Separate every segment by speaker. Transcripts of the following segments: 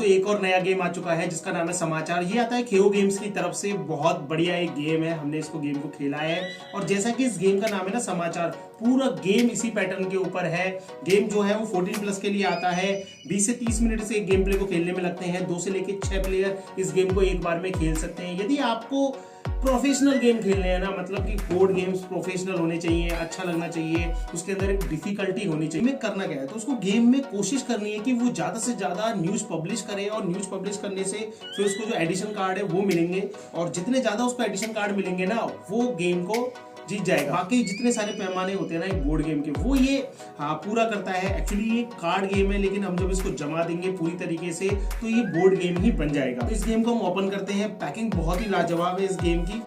Speaker 1: दोस्तों एक और नया गेम आ चुका है जिसका नाम है समाचार। ये आता है खेओ गेम्स की तरफ से। बहुत बढ़िया एक गेम है, हमने इसको गेम को खेला है और जैसा कि इस गेम का नाम है ना समाचार, पूरा गेम इसी पैटर्न के ऊपर है। गेम जो है वो 14 प्लस के लिए आता है। 20 से 30 मिनट से गेम प्ले को खेलने में लगते हैं। 2 से लेकर 6 प्लेयर इस गेम को एक बार में खेल सकते हैं। यदि आपको प्रोफेशनल गेम खेलने हैं ना, मतलब कि बोर्ड गेम्स प्रोफेशनल होने चाहिए, अच्छा लगना चाहिए, उसके अंदर एक डिफिकल्टी होनी चाहिए। में करना क्या है तो उसको गेम में कोशिश करनी है कि वो ज्यादा से ज्यादा न्यूज पब्लिश करे और न्यूज पब्लिश करने से फिर उसको जो एडिशन कार्ड है वो मिलेंगे और जितने ज्यादा उसको एडिशन कार्ड मिलेंगे ना वो गेम को जीत जाएगा। बाकी जितने सारे पैमाने होते हैं ना एक बोर्ड गेम के वो ये पूरा करता है। एक्चुअली ये कार्ड गेम है लेकिन हम जब इसको जमा देंगे पूरी तरीके से तो ये बोर्ड गेम ही बन जाएगा। इस गेम को हम ओपन करते हैं। पैकिंग बहुत ही लाजवाब है इस गेम की।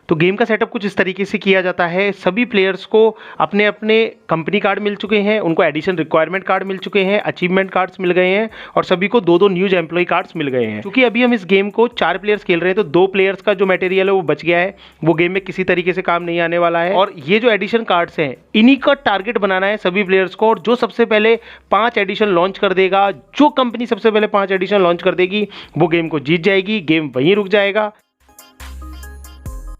Speaker 2: तो गेम का सेटअप कुछ इस तरीके से किया जाता है। सभी प्लेयर्स को अपने अपने कंपनी कार्ड मिल चुके हैं, उनको एडिशन रिक्वायरमेंट कार्ड मिल चुके हैं, अचीवमेंट कार्ड्स मिल गए हैं और सभी को 2-2 न्यूज एम्प्लॉय कार्ड्स मिल गए हैं। क्योंकि अभी हम इस गेम को 4 प्लेयर्स खेल रहे हैं तो 2 प्लेयर्स का जो मटेरियल है वो बच गया है, वो गेम में किसी तरीके से काम नहीं आने वाला है। और ये जो एडिशन कार्ड्स हैं इन्हीं का टारगेट बनाना है सभी प्लेयर्स को, और जो सबसे पहले 5 एडिशन लॉन्च कर देगा, जो कंपनी सबसे पहले 5 एडिशन लॉन्च कर देगी वो गेम को जीत जाएगी। गेम वहीं रुक जाएगा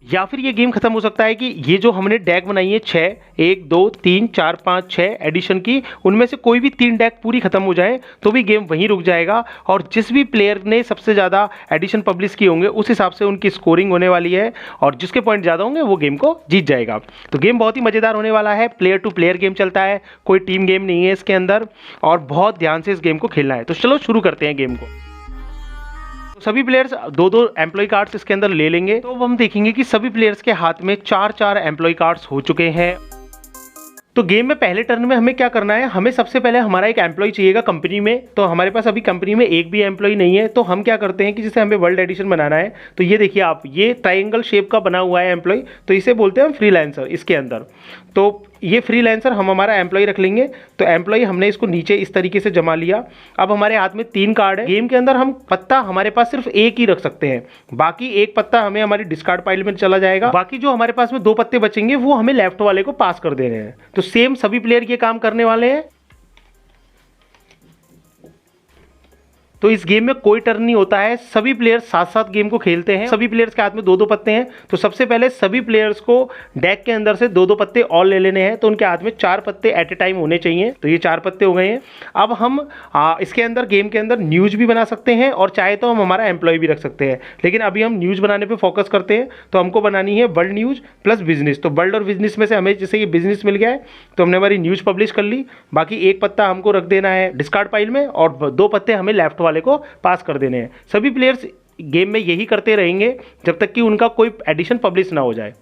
Speaker 2: या फिर ये गेम खत्म हो सकता है कि ये जो हमने डेक बनाई है 6, 1, 2, 3, 4, 5, 6 एडिशन की, उनमें से कोई भी 3 डेक पूरी खत्म हो जाए तो भी गेम वहीं रुक जाएगा। और जिस भी प्लेयर ने सबसे ज़्यादा एडिशन पब्लिश किए होंगे उस हिसाब से उनकी स्कोरिंग होने वाली है और जिसके पॉइंट ज़्यादा होंगे वो गेम को जीत जाएगा। तो गेम बहुत ही मज़ेदार होने वाला है। प्लेयर टू प्लेयर गेम चलता है, कोई टीम गेम नहीं है इसके अंदर और बहुत ध्यान से इस गेम को खेलना है। तो चलो शुरू करते हैं गेम को। सभी प्लेयर्स 2-2 एम्प्लॉय कार्ड्स इसके अंदर ले लेंगे। तो अब हम देखेंगे कि सभी प्लेयर्स के हाथ में 4-4 एम्प्लॉय कार्ड्स हो चुके हैं। तो गेम में पहले टर्न में हमें क्या करना है, हमें सबसे पहले हमारा एक एम्प्लॉय चाहिएगा कंपनी में। तो हमारे पास अभी कंपनी में एक भी एम्प्लॉय नहीं है। तो हम क्या करते हैं कि जैसे हमें वर्ल्ड एडिशन बनाना है तो ये देखिए आप, ये ट्रायंगल शेप का बना हुआ है एम्प्लॉय, तो इसे बोलते हैं हम फ्रीलांसर इसके अंदर। तो ये फ्रीलांसर हम हमारा एम्प्लॉय रख लेंगे। तो एम्प्लॉय हमने इसको नीचे इस तरीके से जमा लिया। अब हमारे हाथ में 3 कार्ड है। गेम के अंदर हम पत्ता हमारे पास सिर्फ एक ही रख सकते हैं, बाकी एक पत्ता हमें हमारी डिस्कार्ड पाइल में चला जाएगा। बाकी जो हमारे पास में 2 पत्ते बचेंगे वो हमें लेफ्ट वाले को पास कर देने हैं। तो सेम सभी प्लेयर ये काम करने वाले हैं। तो इस गेम में कोई टर्न नहीं होता है, सभी प्लेयर्स साथ साथ गेम को खेलते हैं। सभी प्लेयर्स के हाथ में 2-2 पत्ते हैं। तो सबसे पहले सभी प्लेयर्स को डेक के अंदर से 2-2 पत्ते और ले लेने हैं। तो उनके हाथ में 4 पत्ते एट ए टाइम होने चाहिए। तो ये 4 पत्ते हो गए हैं। अब हम इसके अंदर गेम के अंदर न्यूज भी बना सकते हैं और चाहे तो हम हमारा एम्प्लॉय भी रख सकते हैं, लेकिन अभी हम न्यूज बनाने पर फोकस करते हैं। तो हमको बनानी है वर्ल्ड न्यूज प्लस बिजनेस। तो वर्ल्ड और बिजनेस में से हमें जैसे ये बिजनेस मिल गया है तो हमने हमारी न्यूज पब्लिश कर ली। बाकी एक पत्ता हमको रख देना है डिस्कार्ड पाइल में और 2 पत्ते हमें लेफ्ट वाले को पास कर देने हैं। सभी प्लेयर्स गेम में यही करते रहेंगे जब तक कि उनका कोई एडिशन पब्लिश ना हो जाए।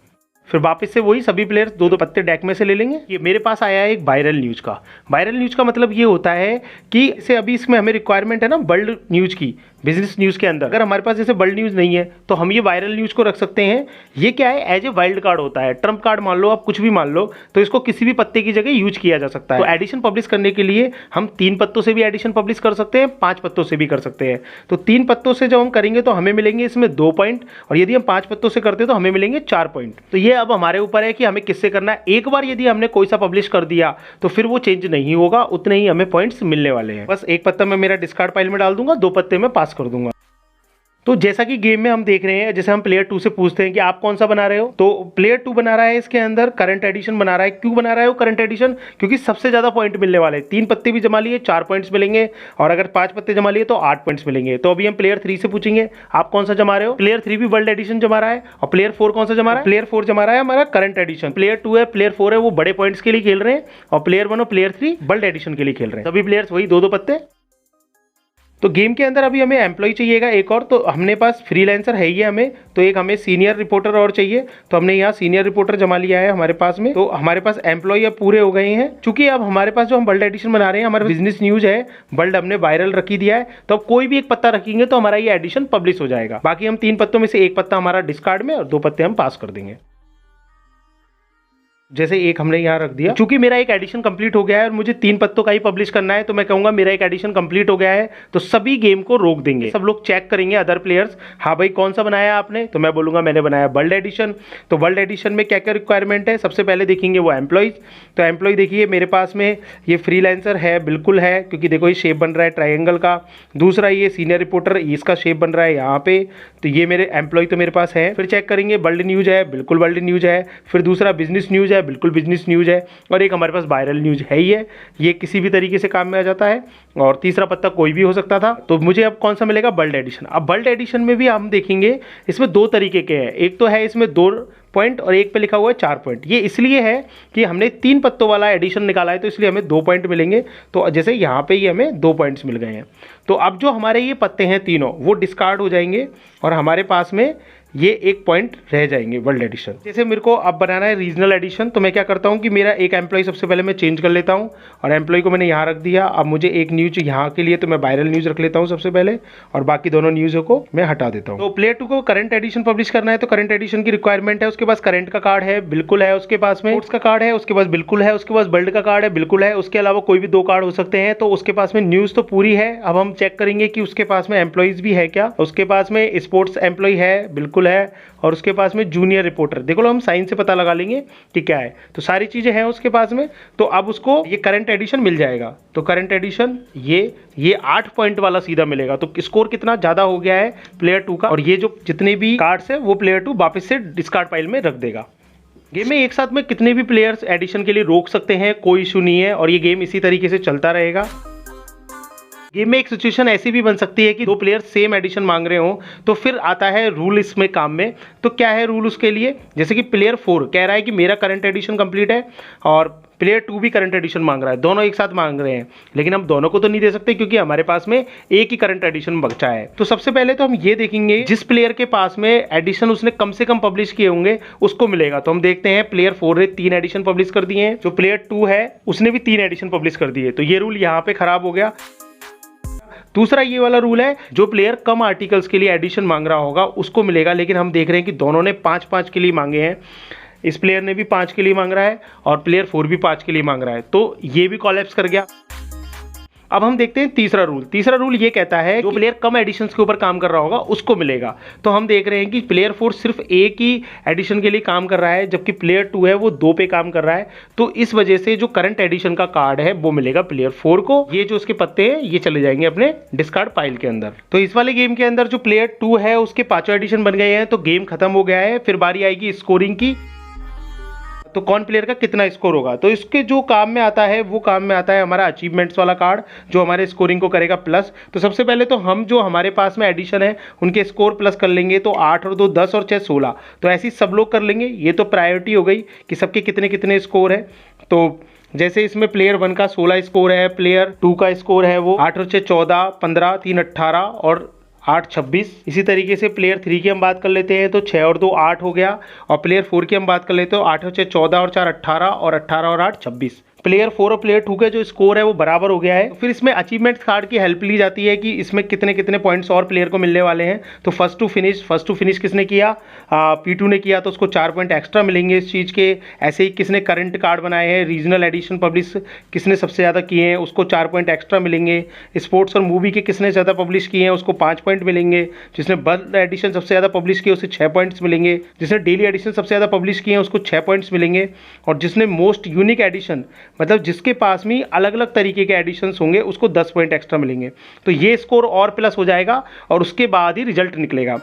Speaker 2: फिर वापस से वही सभी प्लेयर्स 2-2 पत्ते डेक में से ले लेंगे। ये मेरे पास आया है एक वायरल न्यूज का। वायरल न्यूज का मतलब ये होता है कि जैसे अभी इसमें हमें रिक्वायरमेंट है ना वर्ल्ड न्यूज की बिजनेस न्यूज के अंदर। अगर हमारे पास जैसे वर्ल्ड न्यूज नहीं है तो हम ये वायरल न्यूज को रख सकते हैं। ये क्या है, एज ए वाइल्ड कार्ड होता है, ट्रम्प कार्ड मान लो, आप कुछ भी मान लो, तो इसको किसी भी पत्ते की जगह यूज किया जा सकता है। तो एडिशन पब्लिश करने के लिए हम 3 पत्तों से भी एडिशन पब्लिश कर सकते हैं, 5 पत्तों से भी कर सकते हैं। तो 3 पत्तों से जब हम करेंगे तो हमें मिलेंगे इसमें 2 पॉइंट और यदि हम 5 पत्तों से करते हैं तो हमें मिलेंगे 4 पॉइंट। तो ये अब हमारे ऊपर है कि हमें किससे करना है। एक बार यदि हमने कोई सा पब्लिश कर दिया तो फिर वो चेंज नहीं होगा, उतने ही हमें पॉइंट्स मिलने वाले हैं। बस एक पत्ता मैं मेरा डिस्कार्ड पाइल में डाल दूंगा, 2 पत्ते में पास कर दूंगा। तो जैसा कि गेम में हम देख रहे हैं, जैसे हम प्लेयर 2 से पूछते हैं कि आप कौन सा बना रहे हो, तो प्लेयर 2 बना रहा है इसके अंदर करंट एडिशन बना रहा है। क्यों बना रहा है वो करंट एडिशन, क्योंकि सबसे ज्यादा पॉइंट मिलने वाले हैं। 3 पत्ते भी जमा लिए 4 पॉइंट्स मिलेंगे और अगर 5 पत्ते जमा लिए तो 8 पॉइंट्स मिलेंगे। तो अभी हम प्लेयर 3 से पूछेंगे आप कौन सा जमा रहे हो। प्लेयर 3 भी वर्ल्ड एडिशन जमा रहा है और प्लेयर 4 कौन सा जमा रहा है, प्लेयर 4 जमा रहा है हमारा करंट एडिशन। प्लेयर 2 है, प्लेयर 4 है, वो बड़े पॉइंट्स के लिए खेल रहे हैं और प्लेयर 1 और प्लेयर 3 वर्ल्ड एडिशन के लिए खेल रहे हैं। सभी प्लेयर्स वही 2-2 पत्ते। तो गेम के अंदर अभी हमें एम्प्लॉय चाहिएगा एक और। तो हमने पास फ्रीलांसर है ही हमें, तो एक हमें सीनियर रिपोर्टर और चाहिए। तो हमने यहाँ सीनियर रिपोर्टर जमा लिया है हमारे पास में। तो हमारे पास एम्प्लॉय अब पूरे हो गए हैं। चूंकि अब हमारे पास जो हम वर्ल्ड एडिशन बना रहे हैं, हमारा बिजनेस न्यूज है, वर्ल्ड हमने वायरल रखी दिया है। तो अब कोई भी एक पत्ता रखेंगे तो हमारा ये एडिशन पब्लिश हो जाएगा। बाकी हम 3 पत्तों में से एक पत्ता हमारा डिस्कार्ड में और 2 पत्ते हम पास कर देंगे। जैसे एक हमने यहाँ रख दिया। चूंकि मेरा एक एडिशन कंप्लीट हो गया है और मुझे 3 पत्तों का ही पब्लिश करना है, तो मैं कहूंगा मेरा एक एडिशन कंप्लीट हो गया है, तो सभी गेम को रोक देंगे। सब लोग चेक करेंगे अदर प्लेयर्स, हाँ भाई कौन सा बनाया आपने, तो मैं बोलूंगा मैंने बनाया वर्ल्ड एडिशन। तो वर्ल्ड एडिशन में क्या क्या रिक्वायरमेंट है, सबसे पहले देखेंगे वो एम्प्लॉयज। तो एम्प्लॉय देखिए मेरे पास में ये फ्रीलांसर है, बिल्कुल है, क्योंकि देखो ये शेप बन रहा है ट्राइंगल का। दूसरा ये सीनियर रिपोर्टर, इसका शेप बन रहा है यहाँ पे, तो ये मेरे एम्प्लॉय तो मेरे पास है। फिर चेक करेंगे वर्ल्ड न्यूज है, बिल्कुल वर्ल्ड न्यूज है। फिर दूसरा बिजनेस न्यूज है, बिल्कुल बिजनेस न्यूज है। और एक हमारे पास वायरल न्यूज है ही है, ये किसी भी तरीके से काम में आ जाता है। और तीसरा पत्ता कोई भी हो सकता था। तो मुझे अब कौन सा मिलेगा, वर्ल्ड एडिशन। अब वर्ल्ड एडिशन में भी हम देखेंगे इसमें 2 तरीके के हैं, एक तो है इसमें 2 पॉइंट और एक पे लिखा हुआ है 4 पॉइंट। ये इसलिए है कि हमने 3 पत्तों वाला एडिशन निकाला है, तो इसलिए हमें 2 पॉइंट मिलेंगे। तो जैसे यहाँ पे ही हमें 2 पॉइंट्स मिल गए हैं। तो अब जो हमारे ये पत्ते हैं तीनों, वो डिस्कार्ड हो जाएंगे और हमारे पास में ये 1 पॉइंट रह जाएंगे वर्ल्ड एडिशन। जैसे मेरे को अब बनाना है रीजनल एडिशन, तो मैं क्या करता हूँ कि मेरा एक एम्प्लॉय सबसे पहले मैं चेंज कर लेता हूँ और एम्प्लॉय को मैंने यहाँ रख दिया। अब मुझे एक न्यूज यहाँ के लिए, तो मैं वायरल न्यूज रख लेता हूँ सबसे पहले और बाकी दोनों न्यूज़ों को मैं हटा देता हूँ। तो प्लेयर 2 को करंट एडिशन पब्लिश करना है, तो करंट एडिशन की रिक्वायरमेंट है, उसके पास करंट का कार्ड है, बिल्कुल है, उसके पास में स्पोर्ट्स का कार्ड है, उसके पास बिल्कुल है, उसके पास वर्ल्ड का कार्ड है, बिल्कुल है, उसके अलावा कोई भी 2 कार्ड हो सकते हैं। तो उसके पास में न्यूज़ तो पूरी है। अब हम चेक करेंगे कि उसके पास में एम्प्लॉयज भी है क्या। उसके पास में स्पोर्ट्स एम्प्लॉय है, बिल्कुल है, और उसके पास में जूनियर रिपोर्टर, देखो लो हम साइन से पता लगा लेंगे कि क्या है। तो सारी चीजें हैं उसके पास में। तो अब उसको ये करंट एडिशन मिल जाएगा। तो करंट एडिशन ये 8 पॉइंट वाला सीधा मिलेगा। तो स्कोर कितना ज्यादा हो गया है प्लेयर 2 का, और ये जो जितने भी कार्ड्स है वो प्लेयर 2 वापस से डिस्कार्ड पाइल में रख देगा। गेम में एक साथ में कितने भी प्लेयर्स एडिशन के लिए रोक सकते हैं, कोई इशू नहीं है, और ये गेम इसी तरीके से चलता रहेगा। गेम में एक सिचुएशन ऐसी भी बन सकती है कि 2 प्लेयर सेम एडिशन मांग रहे हो, तो फिर आता है रूल इसमें काम में। तो क्या है रूल उसके लिए, जैसे कि प्लेयर 4 कह रहा है कि मेरा करंट एडिशन कंप्लीट है और प्लेयर 2 भी करंट एडिशन मांग रहा है, दोनों एक साथ मांग रहे हैं, लेकिन हम दोनों को तो नहीं दे सकते क्योंकि हमारे पास में एक ही करंट एडिशन बचा है। तो सबसे पहले तो हम ये देखेंगे जिस प्लेयर के पास में एडिशन उसने कम से कम पब्लिश किए होंगे उसको मिलेगा। तो हम देखते हैं प्लेयर 4 ने 3 एडिशन पब्लिश कर दिए हैं, जो प्लेयर 2 है उसने भी 3 एडिशन पब्लिश कर दिए। तो ये रूल यहाँ पे खराब हो गया। दूसरा ये वाला रूल है, जो प्लेयर कम आर्टिकल्स के लिए एडिशन मांग रहा होगा उसको मिलेगा, लेकिन हम देख रहे हैं कि दोनों ने 5-5 के लिए मांगे हैं। इस प्लेयर ने भी 5 के लिए मांग रहा है और प्लेयर 4 भी 5 के लिए मांग रहा है, तो ये भी कोलैप्स कर गया। अब हम देखते हैं तीसरा रूल। तीसरा रूल ये कहता है जो प्लेयर कम एडिशंस के ऊपर काम कर रहा होगा उसको मिलेगा। तो हम देख रहे हैं कि प्लेयर 4 सिर्फ एक ही एडिशन के लिए काम कर रहा है, जबकि प्लेयर 2 है वो 2 पे काम कर रहा है। तो इस वजह से जो करंट एडिशन का कार्ड है वो मिलेगा प्लेयर 4 को। ये जो उसके पत्ते हैं ये चले जाएंगे अपने डिस्कार्ड पाइल के अंदर। तो इस वाले गेम के अंदर जो प्लेयर 2 है उसके 5 एडिशन बन गए हैं, तो गेम खत्म हो गया है। फिर बारी आएगी स्कोरिंग की, तो कौन प्लेयर का कितना स्कोर होगा। तो इसके जो काम में आता है वो काम में आता है हमारा अचीवमेंट्स वाला कार्ड, जो हमारे स्कोरिंग को करेगा प्लस। तो सबसे पहले तो हम जो हमारे पास में एडिशन है उनके स्कोर प्लस कर लेंगे, तो 8 और 2 10 और 6 16। तो ऐसे ही सब लोग कर लेंगे। ये तो प्रायोरिटी हो गई कि सबके कितने कितने स्कोर है। तो जैसे इसमें प्लेयर 1 का 16 स्कोर है, प्लेयर 2 का स्कोर है वो 8 और 6 14, 15 3 18 और 8 26। इसी तरीके से प्लेयर 3 की हम बात कर लेते हैं, तो 6 और 2 8 हो गया। और प्लेयर 4 की हम बात कर लेते हो, 8 और 6 14 और 4 18 और 18 और 8 26। प्लेयर 4 और प्लेयर 2 का जो स्कोर है वो बराबर हो गया है। फिर इसमें अचीवमेंट कार्ड की हेल्प ली जाती है कि इसमें कितने कितने पॉइंट्स और प्लेयर को मिलने वाले हैं। तो फर्स्ट टू फिनिश किसने किया, P2 ने किया, तो उसको 4 पॉइंट एक्स्ट्रा मिलेंगे इस चीज़ के। ऐसे ही किसने करंट कार्ड बनाए हैं, रीजनल एडिशन पब्लिश किसने सबसे ज़्यादा किए हैं उसको 4 पॉइंट एक्स्ट्रा मिलेंगे। स्पोर्ट्स और मूवी के किसने ज़्यादा पब्लिश किए हैं उसको 5 पॉइंट मिलेंगे। जिसने बल्क एडिशन सबसे ज़्यादा पब्लिश किए उसे 6 पॉइंट्स मिलेंगे। जिसने डेली एडिशन सबसे ज़्यादा पब्लिश किए हैं उसको 6 पॉइंट्स मिलेंगे। और जिसने मोस्ट यूनिक एडिशन, मतलब जिसके पास में अलग अलग तरीके के एडिशंस होंगे, उसको 10 पॉइंट एक्स्ट्रा मिलेंगे। तो ये स्कोर और प्लस हो जाएगा और उसके बाद ही रिजल्ट निकलेगा।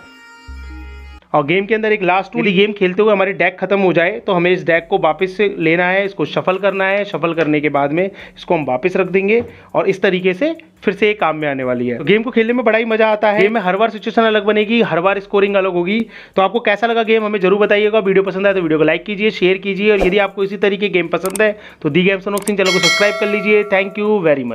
Speaker 2: और गेम के अंदर एक लास्ट रूल, गेम खेलते हुए हमारी डेक खत्म हो जाए तो हमें इस डेक को वापस से लेना है, इसको शफल करना है। शफल करने के बाद में इसको हम वापस रख देंगे और इस तरीके से फिर से एक काम में आने वाली है। तो गेम को खेलने में बड़ा ही मजा आता है। गेम में हर बार सिचुएशन अलग बनेगी, हर बार स्कोरिंग अलग होगी। तो आपको कैसा लगा गेम हमें जरूर बताइएगा। वीडियो पसंद आए तो वीडियो को लाइक कीजिए, शेयर कीजिए, और यदि आपको इसी तरीके गेम पसंद है तो दी गेम्स अनबॉक्सिंग चैनल को सब्सक्राइब कर लीजिए। Thank you very much.